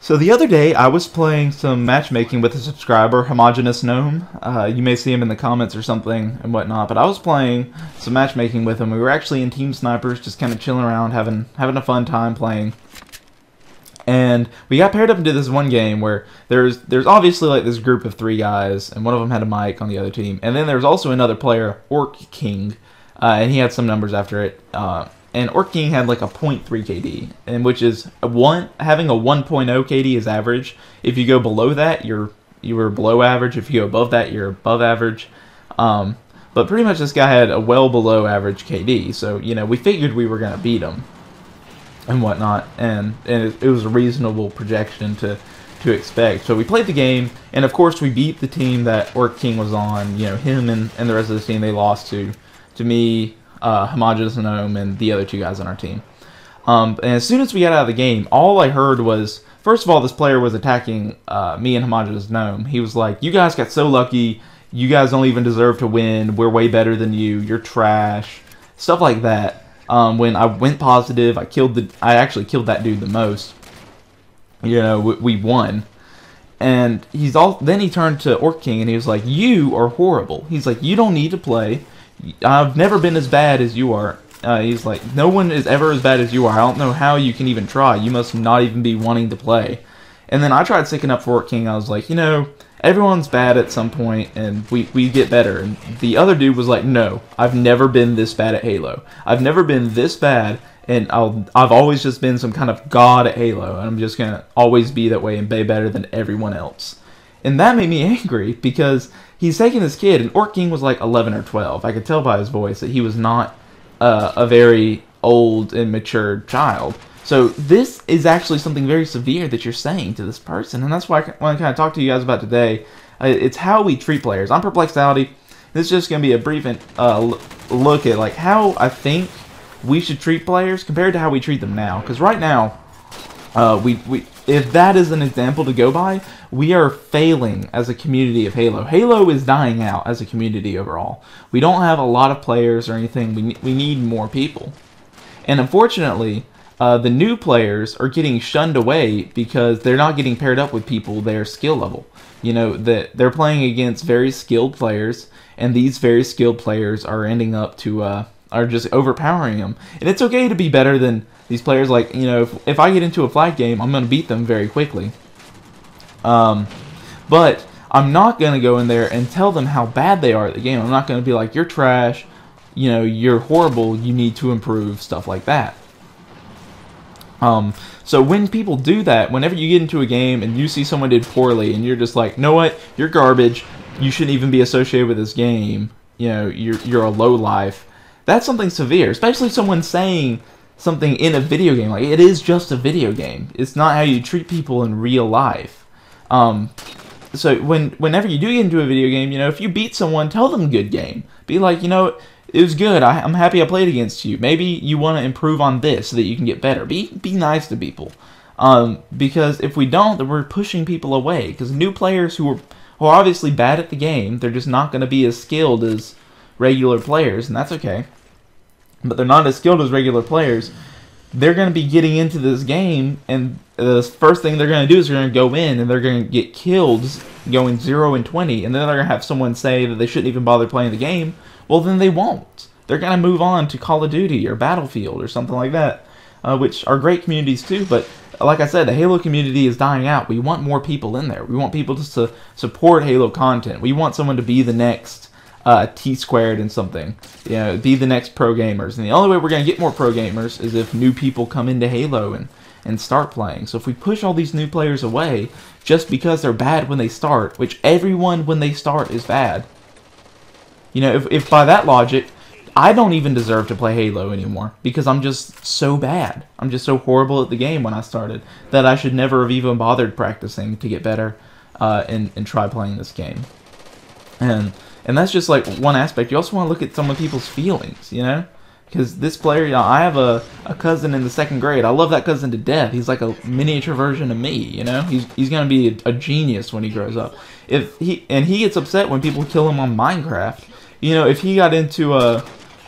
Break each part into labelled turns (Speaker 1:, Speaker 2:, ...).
Speaker 1: So the other day, I was playing some matchmaking with a subscriber, Homogeneous Gnome. You may see him in the comments or something and whatnot, but I was playing some matchmaking with him. We were actually in Team Snipers, just kind of chilling around, having a fun time playing. And we got paired up into this one game where there's obviously like this group of 3 guys, and one of them had a mic on the other team. And then there's also another player, Orc King, and he had some numbers after it. And Orc King had like a 0.3 KD, and which is having a 1.0 KD is average. If you go below that, you were below average. If you go above that, you're above average. But pretty much this guy had a well below average KD, so you know we figured we were gonna beat him and whatnot, and it was a reasonable projection to expect. So we played the game, and of course we beat the team that Orc King was on. You know, him and the rest of the team, they lost to me, Homogeneous Gnome, and the other 2 guys on our team. And as soon as we got out of the game, all I heard was, first of all, this player was attacking me and Homogeneous Gnome. He was like, "You guys got so lucky. You guys don't even deserve to win. We're way better than you. You're trash." Stuff like that. When I went positive, I actually killed that dude the most. You know, we won. And then he turned to Orc King and he was like, "You are horrible." He's like, "You don't need to play. I've never been as bad as you are." He's like, "No one is ever as bad as you are. I don't know how you can even try. You must not even be wanting to play." And then I tried sticking up for Orc King. I was like, you know, everyone's bad at some point, and we get better. And the other dude was like, "No, I've never been this bad at Halo. I've never been this bad, and I've always just been some kind of god at Halo, and I'm just gonna always be that way and be better than everyone else." And that made me angry, because he's taking this kid, and Orc King was like 11 or 12. I could tell by his voice that he was not a very old and matured child. So this is actually something very severe that you're saying to this person, and that's why I want to kind of talk to you guys about today. It's how we treat players. I'm Perplexality. This is just going to be a brief look at like how I think we should treat players compared to how we treat them now. Because right now, if that is an example to go by, we are failing as a community of Halo. Halo is dying out as a community overall. We don't have a lot of players or anything. We need more people. And unfortunately, the new players are getting shunned away because they're not getting paired up with people their skill level. You know, that they're playing against very skilled players, and these very skilled players are ending up to are just overpowering them. And it's okay to be better than these players. Like, you know, if I get into a flag game, I'm going to beat them very quickly. But I'm not going to go in there and tell them how bad they are at the game. I'm not going to be like, "You're trash, you know, you're horrible, you need to improve," stuff like that. So when people do that, whenever you get into a game and you see someone did poorly and you're just like, "Know what, you're garbage, you shouldn't even be associated with this game, you know, you're a low life," that's something severe, especially someone saying something in a video game. Like, it is just a video game. It's not how you treat people in real life. So whenever you do get into a video game, you know, if you beat someone, tell them good game. Be like, "You know, it was good. I'm happy I played against you. Maybe you want to improve on this so that you can get better." Be nice to people. Because if we don't, then we're pushing people away. Because new players who are obviously bad at the game, they're just not going to be as skilled as regular players, and that's okay. But they're not as skilled as regular players. They're going to be getting into this game, and the first thing they're going to do is they're going to go in, and they're going to get killed going 0-20, and then they're going to have someone say that they shouldn't even bother playing the game. Well, then they won't. They're going to move on to Call of Duty or Battlefield or something like that, which are great communities too, but like I said, the Halo community is dying out. We want more people in there. We want people to support Halo content. We want someone to be the next T-squared and something. You know, be the next pro gamers. And the only way we're going to get more pro gamers is if new people come into Halo and start playing. So if we push all these new players away just because they're bad when they start, which everyone when they start is bad. You know, if by that logic, I don't even deserve to play Halo anymore because I'm just so bad. I'm just so horrible at the game when I started that I should never have even bothered practicing to get better and try playing this game. And that's just like one aspect. You also want to look at some of people's feelings, you know? Because this player, you know, I have a cousin in the 2nd grade. I love that cousin to death. He's like a miniature version of me, you know? He's going to be a genius when he grows up. He gets upset when people kill him on Minecraft. You know, if he got into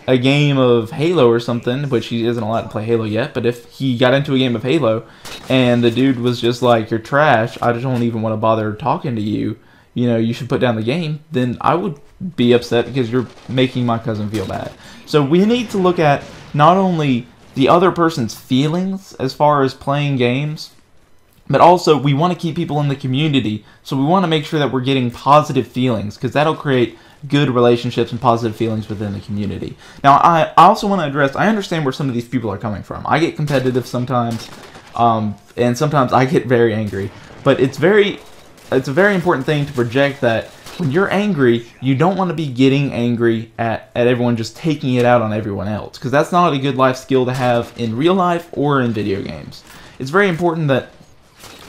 Speaker 1: a game of Halo or something, which he isn't allowed to play Halo yet, but if he got into a game of Halo and the dude was just like, you're trash, I just don't even want to bother talking to you, you know, you should put down the game, then I would be upset because you're making my cousin feel bad. So we need to look at not only the other person's feelings as far as playing games, but also we want to keep people in the community, so we want to make sure that we're getting positive feelings, because that'll create good relationships and positive feelings within the community. Now, I also want to address, I understand where some of these people are coming from. I get competitive sometimes, and sometimes I get very angry, but it's a very important thing to project that when you're angry, you don't want to be getting angry at everyone, just taking it out on everyone else, because that's not a good life skill to have in real life or in video games. It's very important that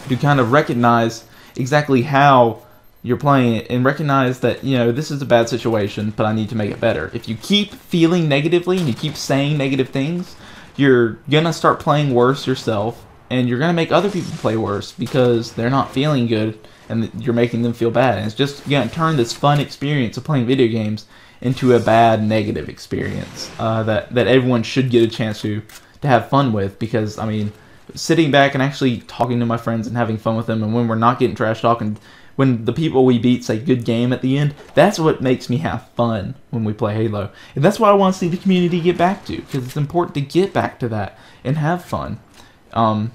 Speaker 1: to kind of recognize exactly how you're playing it and recognize that, you know, this is a bad situation, but I need to make it better. If you keep feeling negatively and you keep saying negative things, you're going to start playing worse yourself, and you're going to make other people play worse because they're not feeling good and you're making them feel bad. And it's just going to turn this fun experience of playing video games into a bad negative experience that everyone should get a chance to have fun with, because, I mean, sitting back and actually talking to my friends and having fun with them, and when we're not getting trash talk, and when the people we beat say good game at the end, that's what makes me have fun when we play Halo. And that's what I want to see the community get back to, because it's important to get back to that and have fun and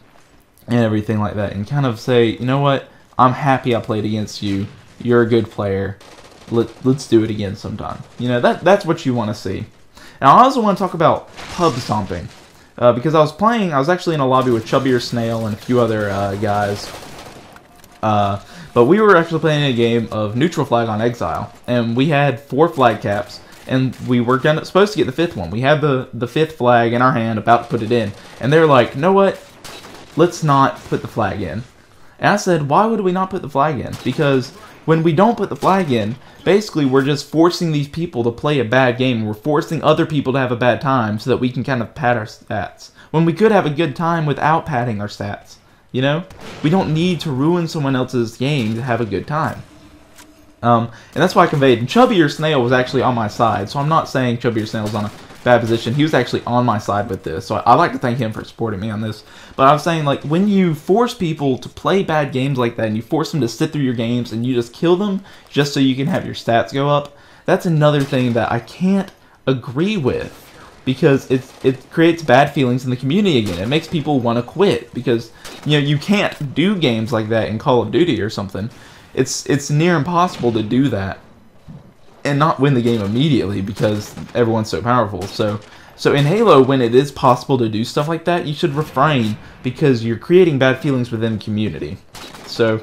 Speaker 1: everything like that, and kind of say, you know what, I'm happy I played against you, you're a good player, let's do it again sometime. You know, that's what you want to see. Now, I also want to talk about pub stomping. Because I was actually in a lobby with Chubbier Snail and a few other guys. But we were actually playing a game of Neutral Flag on Exile. And we had 4 flag caps. And we were supposed to get the 5th one. We had the 5th flag in our hand, about to put it in. And they were like, you know what? Let's not put the flag in. And I said, why would we not put the flag in? Because when we don't put the flag in, basically we're just forcing these people to play a bad game. We're forcing other people to have a bad time so that we can kind of pad our stats, when we could have a good time without padding our stats. You know? We don't need to ruin someone else's game to have a good time. And that's why I conveyed. And Chubbier Snail was actually on my side, so I'm not saying Chubbier Snail's on a bad position. He was actually on my side with this, so I'd like to thank him for supporting me on this. But I was saying, like, when you force people to play bad games like that, and you force them to sit through your games, and you just kill them just so you can have your stats go up, that's another thing that I can't agree with, because it creates bad feelings in the community again. It makes people want to quit, because, you know, you can't do games like that in Call of Duty or something. It's near impossible to do that and not win the game immediately because everyone's so powerful. So in Halo, when it is possible to do stuff like that, you should refrain, because you're creating bad feelings within the community. So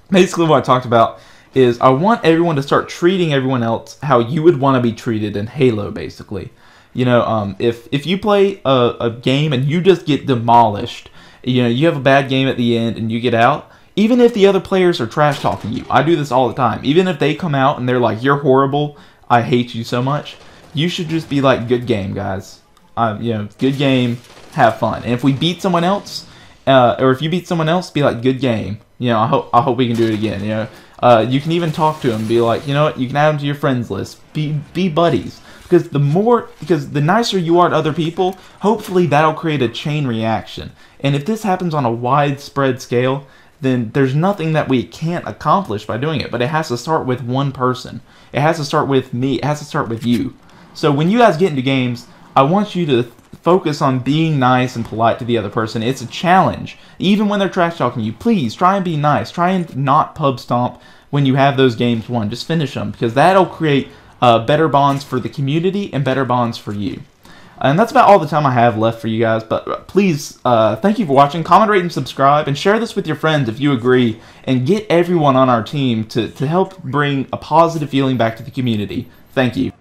Speaker 1: basically what I talked about is I want everyone to start treating everyone else how you would want to be treated in Halo, basically. You know, if you play a game and you just get demolished, you know, you have a bad game at the end and you get out, even if the other players are trash talking you, I do this all the time, even if they come out and they're like, you're horrible, I hate you so much, you should just be like, good game, guys. You know, good game, have fun. And if we beat someone else, or if you beat someone else, be like, good game. You know, I hope we can do it again. You know, you can even talk to them, be like, you know what, you can add them to your friends list. Be buddies. Because the nicer you are to other people, hopefully that'll create a chain reaction. And if this happens on a widespread scale, then there's nothing that we can't accomplish by doing it. But it has to start with one person. It has to start with me. It has to start with you. So when you guys get into games, I want you to focus on being nice and polite to the other person. It's a challenge. Even when they're trash talking you, please try and be nice. Try and not pub stomp when you have those games won. Just finish them, because that'll create better bonds for the community and better bonds for you. And that's about all the time I have left for you guys. But please, thank you for watching. Comment, rate, and subscribe. And share this with your friends if you agree. And get everyone on our team to help bring a positive feeling back to the community. Thank you.